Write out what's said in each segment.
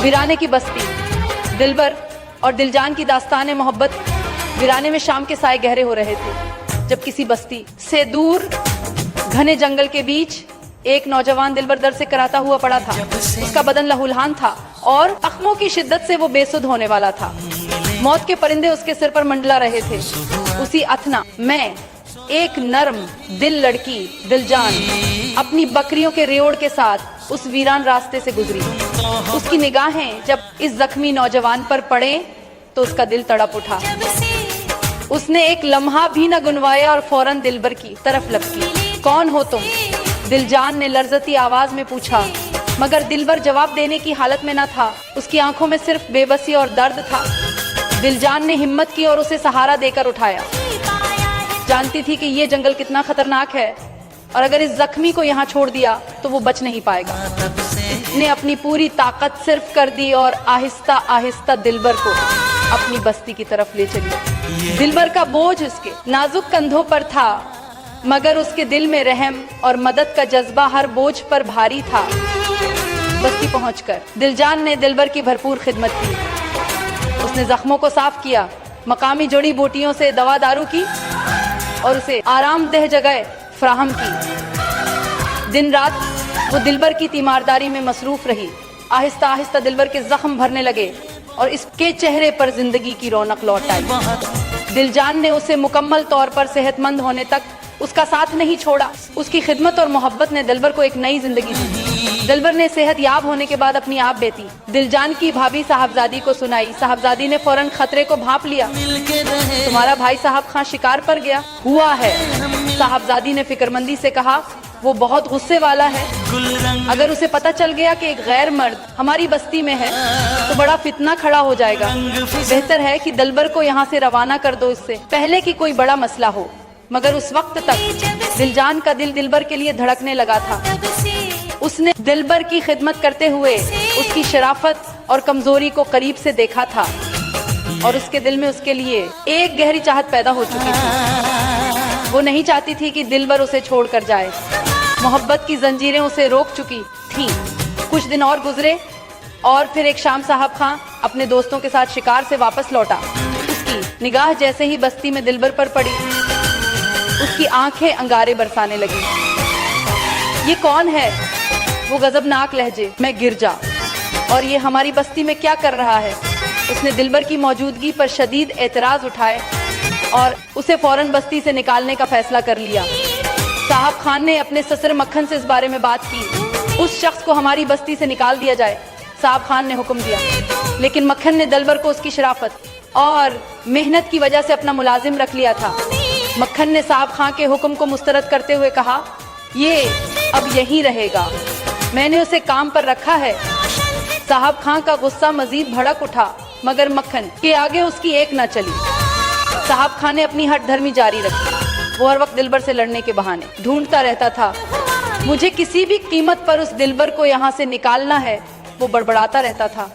वीराने की बस्ती, दिलबर और दिलजान की दास्तान मोहब्बत। वीराने में शाम के साए गहरे हो रहे थे जब किसी बस्ती से दूर घने जंगल के बीच एक नौजवान दिलबर दर्द से कराता हुआ पड़ा था। उसका बदन लहूलुहान था और जख्मों की शिद्दत से वो बेसुध होने वाला था। मौत के परिंदे उसके सिर पर मंडला रहे थे। उसी अथना मैं, एक नरम दिल लड़की दिलजान, अपनी बकरियों के रेवड़ के साथ उस वीरान रास्ते से गुजरी। उसकी निगाहें जब इस जख्मी नौजवान पर पड़े तो उसका दिल तड़प उठा। उसने एक लम्हा भी न गुनवाया और फौरन दिलबर की तरफ लपकी। कौन हो तुम? दिलजान ने लर्जती आवाज में पूछा, मगर दिलबर जवाब देने की हालत में न था। उसकी आंखों में सिर्फ बेबसी और दर्द था। दिलजान ने हिम्मत की और उसे सहारा देकर उठाया। जानती थी कि ये जंगल कितना खतरनाक है और अगर इस जख्मी को यहाँ छोड़ दिया तो वो बच नहीं पाएगा। ने अपनी पूरी ताकत सिर्फ कर दी और आहिस्ता आहिस्ता दिलबर को अपनी बस्ती की तरफ ले चली। दिलबर का बोझ उसके नाजुक कंधों पर था, मगर उसके दिल में रहम और मदद का जज्बा हर बोझ पर भारी था। बस्ती पहुंचकर दिलजान ने दिलबर की भरपूर खिदमत की। उसने जख्मों को साफ किया, मकामी जड़ी बूटियों से दवा दारू की और उसे आरामदेह जगह फराहम की। दिन रात वो दिलबर की तीमारदारी में मसरूफ रही। आहिस्ता आहिस्ता दिलबर के जख्म भरने लगे और इसके चेहरे पर जिंदगी की रौनक लौट आई। दिलजान ने उसे मुकम्मल तौर पर सेहतमंद होने तक उसका साथ नहीं छोड़ा। उसकी खिदमत और मोहब्बत ने दिलबर को एक नई जिंदगी दी। दिलबर ने सेहत याब होने के बाद अपनी आप बेटी दिलजान की भाभी साहबजादी को सुनाई। साहबजादी ने फौरन खतरे को भांप लिया। तुम्हारा भाई साहब खां शिकार पर गया हुआ है। साहबजादी ने फिक्रमंदी से कहा, वो बहुत गुस्से वाला है। अगर उसे पता चल गया कि एक गैर मर्द हमारी बस्ती में है तो बड़ा फितना खड़ा हो जाएगा। बेहतर है कि दिलबर को यहाँ से रवाना कर दो, इससे पहले कि कोई बड़ा मसला हो। मगर उस वक्त तक दिलजान का दिल दिलबर के लिए धड़कने लगा था। उसने दिलबर की खिदमत करते हुए उसकी शराफत और कमजोरी को करीब से देखा था और उसके दिल में उसके लिए एक गहरी चाहत पैदा हो चुकी थी। वो नहीं चाहती थी कि दिलबर उसे छोड़कर जाए। मोहब्बत की जंजीरें उसे रोक चुकी थीं। कुछ दिन और गुजरे और फिर एक शाम साहब खां अपने दोस्तों के साथ शिकार से वापस लौटा। उसकी निगाह जैसे ही बस्ती में दिलबर पर पड़ी, उसकी आंखें अंगारे बरसाने लगी। ये कौन है? वो गजबनाक लहजे में गिर जा, और ये हमारी बस्ती में क्या कर रहा है? उसने दिलबर की मौजूदगी पर शदीद एतराज उठाए और उसे फौरन बस्ती से निकालने का फैसला कर लिया। साहब खान ने अपने ससुर मक्खन से इस बारे में बात की। उस शख्स को हमारी बस्ती से निकाल दिया जाए। साहब खान ने हुक्म दिया, लेकिन मक्खन ने दिलबर को उसकी शराफत और मेहनत की वजह से अपना मुलाजिम रख लिया था। मक्खन ने साहब खान के हुक्म को मुस्तरद करते हुए कहा, ये अब यहीं रहेगा, मैंने उसे काम पर रखा है। साहब खान का गुस्सा मजीद भड़क उठा, मगर मक्खन के आगे उसकी एक न चली। साहब खान ने अपनी हठ धर्मी जारी रखी। वो हर वक्त दिलबर से लड़ने के बहाने ढूंढता रहता था। मुझे किसी भी कीमत पर उस दिलबर को यहाँ से निकालना है, वो बड़बड़ाता रहता था।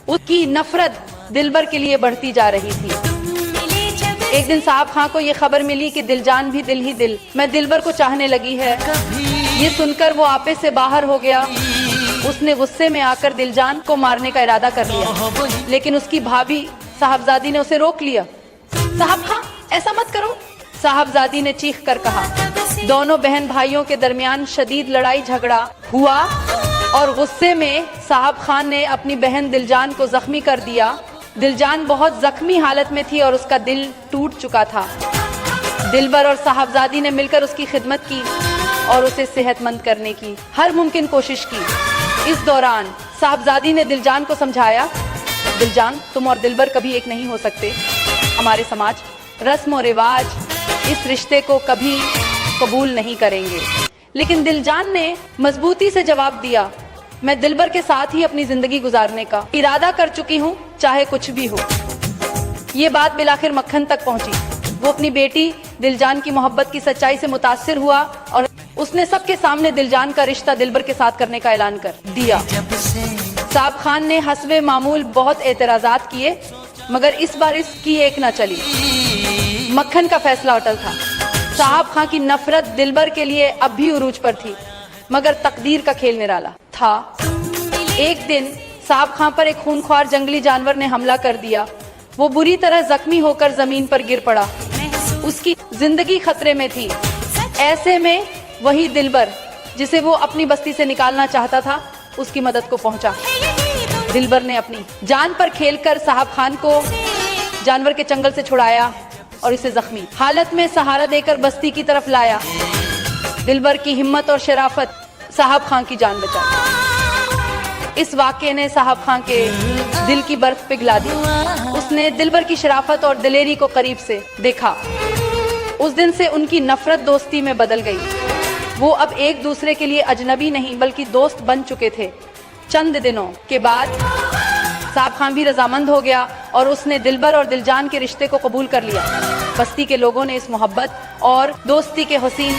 उसकी नफरत दिलबर के लिए बढ़ती जा रही थी। एक दिन साहब खां को ये खबर मिली कि दिलजान भी दिल ही दिल में दिलबर को चाहने लगी है। ये सुनकर वो आपे से बाहर हो गया। उसने गुस्से में आकर दिलजान को मारने का इरादा कर लिया, लेकिन उसकी भाभी साहबजादी ने उसे रोक लिया। साहब खां, ऐसा मत करो, साहबजादी ने चीख कर कहा। दोनों बहन भाइयों के दरमियान शदीद लड़ाई झगड़ा हुआ और गुस्से में साहब खान ने अपनी बहन दिलजान को जख्मी कर दिया। दिलजान बहुत जख्मी हालत में थी और उसका दिल टूट चुका था। दिलबर और साहबजादी ने मिलकर उसकी खिदमत की और उसे सेहतमंद करने की हर मुमकिन कोशिश की। इस दौरान साहबजादी ने दिलजान को समझाया, दिलजान, तुम और दिलबर कभी एक नहीं हो सकते। हमारे समाज, रस्म और रिवाज इस रिश्ते को कभी कबूल नहीं करेंगे। लेकिन दिलजान ने मजबूती से जवाब दिया, मैं दिलबर के साथ ही अपनी जिंदगी गुजारने का इरादा कर चुकी हूँ, चाहे कुछ भी हो। ये बात बिलाखिर मक्खन तक पहुंची। वो अपनी बेटी दिलजान की मोहब्बत की सच्चाई से मुतासिर हुआ और उसने सबके सामने दिलजान का रिश्ता दिलबर के साथ करने का ऐलान कर दिया। साहब खान ने हस्बे मामूल बहुत एतराजात किए, मगर इस बार इसकी एक न चली। मक्खन का फैसला अटल था। साहब खान की नफरत दिलबर के लिए अब भी उरूज पर थी, मगर तकदीर का खेल निराला था। एक दिन साहब खां पर एक खूनख्वार जंगली जानवर ने हमला कर दिया। वो बुरी तरह जख्मी होकर जमीन पर गिर पड़ा। उसकी जिंदगी खतरे में थी। ऐसे में वही दिलबर जिसे वो अपनी बस्ती से निकालना चाहता था, उसकी मदद को पहुंचा। दिलबर ने अपनी जान पर खेलकर साहब खान को जानवर के चंगल से छुड़ाया और इसे जख्मी हालत में सहारा देकर बस्ती की तरफ लाया। दिलबर की हिम्मत और शराफत साहब खान की जान बचाई। इस वाक़ये ने साहब खान के दिल की बर्फ पिघला दी। उसने दिलबर की शराफत और दिलेरी को करीब से देखा। उस दिन से उनकी नफरत दोस्ती में बदल गई। वो अब एक दूसरे के लिए अजनबी नहीं बल्कि दोस्त बन चुके थे। चंद दिनों के बाद साहब खान भी रजामंद हो गया और उसने दिलबर और दिलजान के रिश्ते को कबूल कर लिया। बस्ती के लोगों ने इस मोहब्बत और दोस्ती के हसीन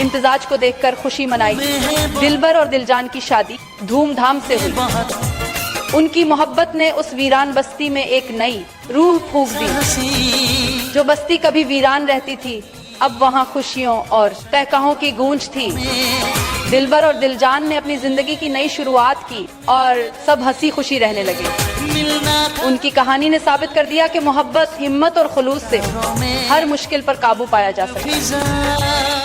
इम्तिजाज को देखकर खुशी मनाई। दिलबर और दिलजान की शादी धूमधाम से हुई। उनकी मोहब्बत ने उस वीरान बस्ती में एक नई रूह फूंक दी। जो बस्ती कभी वीरान रहती थी, अब वहाँ खुशियों और तहखाओं की गूंज थी। दिलबर और दिलजान ने अपनी जिंदगी की नई शुरुआत की और सब हंसी खुशी रहने लगे। उनकी कहानी ने साबित कर दिया कि मोहब्बत, हिम्मत और खुलूस से हर मुश्किल पर काबू पाया जा सकता है।